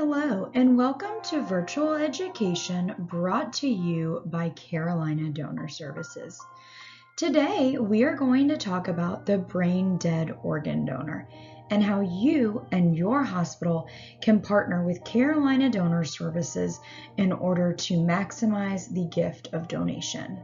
Hello, and welcome to virtual education brought to you by Carolina Donor Services. Today, we are going to talk about the brain dead organ donor and how you and your hospital can partner with Carolina Donor Services in order to maximize the gift of donation.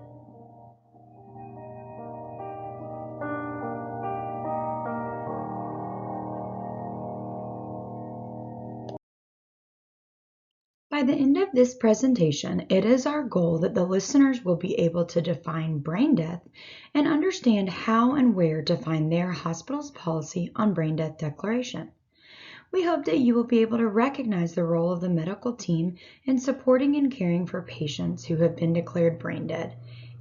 By the end of this presentation, it is our goal that the listeners will be able to define brain death and understand how and where to find their hospital's policy on brain death declaration. We hope that you will be able to recognize the role of the medical team in supporting and caring for patients who have been declared brain dead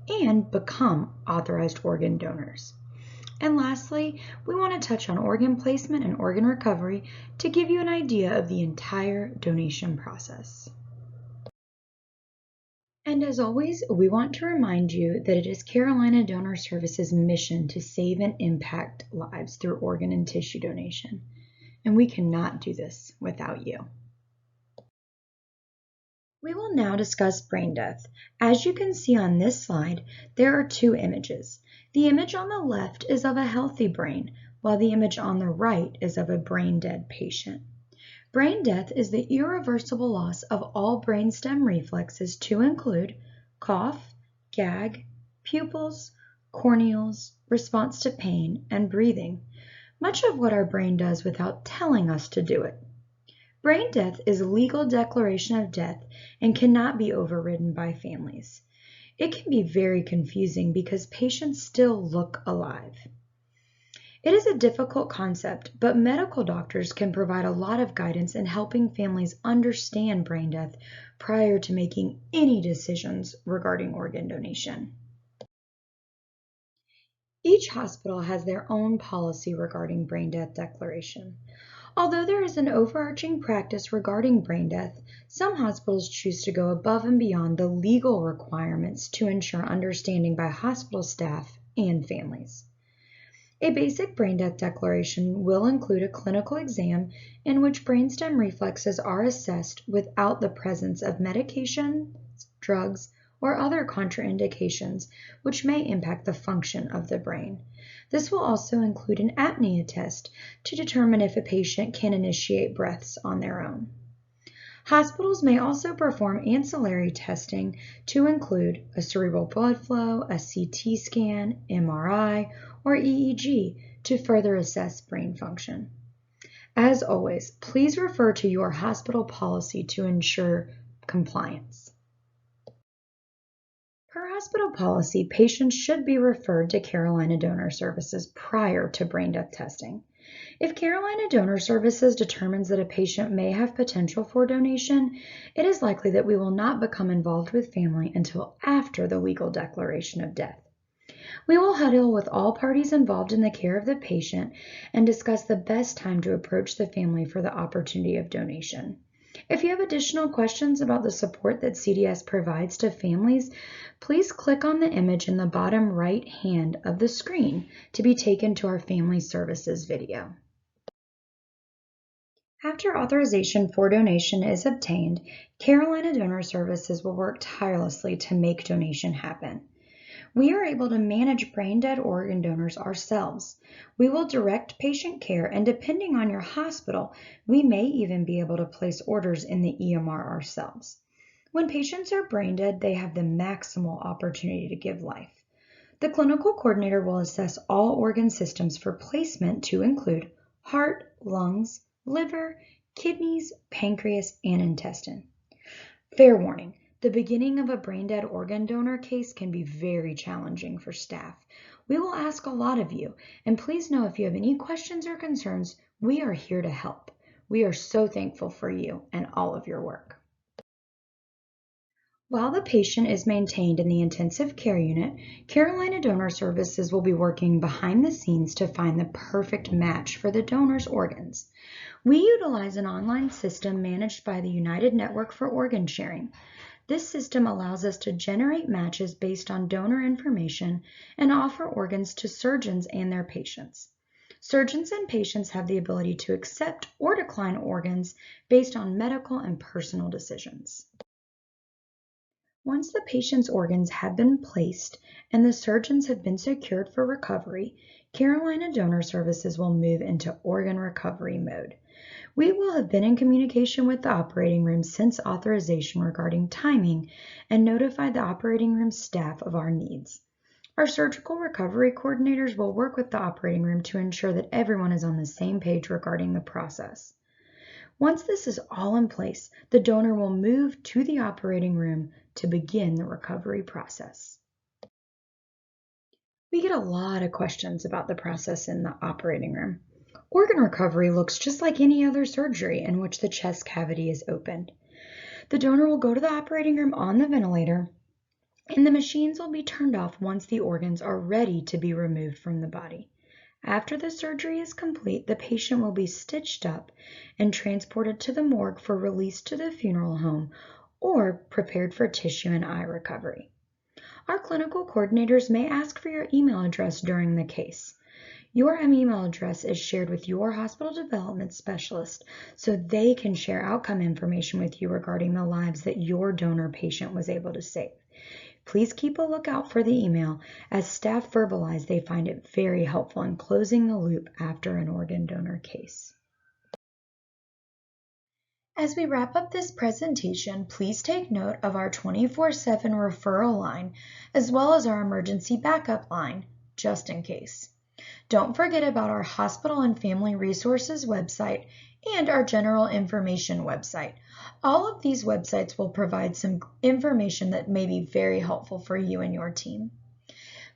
and become authorized organ donors. And lastly, we want to touch on organ placement and organ recovery to give you an idea of the entire donation process. And as always, we want to remind you that it is Carolina Donor Services' mission to save and impact lives through organ and tissue donation. And we cannot do this without you. We will now discuss brain death. As you can see on this slide, there are two images. The image on the left is of a healthy brain, while the image on the right is of a brain dead patient. Brain death is the irreversible loss of all brainstem reflexes to include cough, gag, pupils, corneals, response to pain, and breathing, much of what our brain does without telling us to do it. Brain death is a legal declaration of death and cannot be overridden by families. It can be very confusing because patients still look alive. It is a difficult concept, but medical doctors can provide a lot of guidance in helping families understand brain death prior to making any decisions regarding organ donation. Each hospital has their own policy regarding brain death declaration. Although there is an overarching practice regarding brain death, some hospitals choose to go above and beyond the legal requirements to ensure understanding by hospital staff and families. A basic brain death declaration will include a clinical exam in which brainstem reflexes are assessed without the presence of medication, drugs, or other contraindications which may impact the function of the brain. This will also include an apnea test to determine if a patient can initiate breaths on their own. Hospitals may also perform ancillary testing to include a cerebral blood flow, a CT scan, MRI, or EEG to further assess brain function. As always, please refer to your hospital policy to ensure compliance. Per hospital policy, patients should be referred to Carolina Donor Services prior to brain death testing. If Carolina Donor Services determines that a patient may have potential for donation, it is likely that we will not become involved with family until after the legal declaration of death. We will huddle with all parties involved in the care of the patient and discuss the best time to approach the family for the opportunity of donation. If you have additional questions about the support that CDS provides to families, please click on the image in the bottom right hand of the screen to be taken to our Family Services video. After authorization for donation is obtained, Carolina Donor Services will work tirelessly to make donation happen. We are able to manage brain dead organ donors ourselves. We will direct patient care, and depending on your hospital, we may even be able to place orders in the EMR ourselves. When patients are brain dead, they have the maximal opportunity to give life. The clinical coordinator will assess all organ systems for placement to include heart, lungs, liver, kidneys, pancreas, and intestine. Fair warning. The beginning of a brain dead organ donor case can be very challenging for staff. We will ask a lot of you, and please know if you have any questions or concerns, we are here to help. We are so thankful for you and all of your work. While the patient is maintained in the intensive care unit, Carolina Donor Services will be working behind the scenes to find the perfect match for the donor's organs. We utilize an online system managed by the United Network for Organ Sharing. This system allows us to generate matches based on donor information and offer organs to surgeons and their patients. Surgeons and patients have the ability to accept or decline organs based on medical and personal decisions. Once the patient's organs have been placed and the surgeons have been secured for recovery, Carolina Donor Services will move into organ recovery mode. We will have been in communication with the operating room since authorization regarding timing and notified the operating room staff of our needs. Our surgical recovery coordinators will work with the operating room to ensure that everyone is on the same page regarding the process. Once this is all in place, the donor will move to the operating room to begin the recovery process. We get a lot of questions about the process in the operating room. Organ recovery looks just like any other surgery in which the chest cavity is opened. The donor will go to the operating room on the ventilator, and the machines will be turned off once the organs are ready to be removed from the body. After the surgery is complete, the patient will be stitched up and transported to the morgue for release to the funeral home or prepared for tissue and eye recovery. Our clinical coordinators may ask for your email address during the case. Your email address is shared with your hospital development specialist so they can share outcome information with you regarding the lives that your donor patient was able to save. Please keep a lookout for the email, as staff verbalize they find it very helpful in closing the loop after an organ donor case. As we wrap up this presentation, please take note of our 24/7 referral line, as well as our emergency backup line, just in case. Don't forget about our Hospital and Family Resources website and our General Information website. All of these websites will provide some information that may be very helpful for you and your team.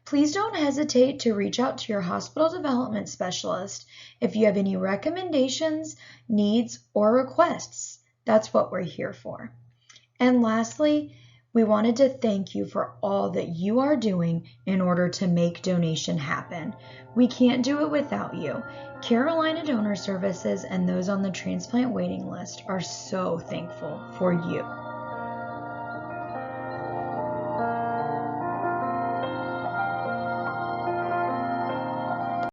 Please don't hesitate to reach out to your hospital development specialist if you have any recommendations, needs, or requests. That's what we're here for. And lastly, we wanted to thank you for all that you are doing in order to make donation happen. We can't do it without you. Carolina Donor Services and those on the transplant waiting list are so thankful for you.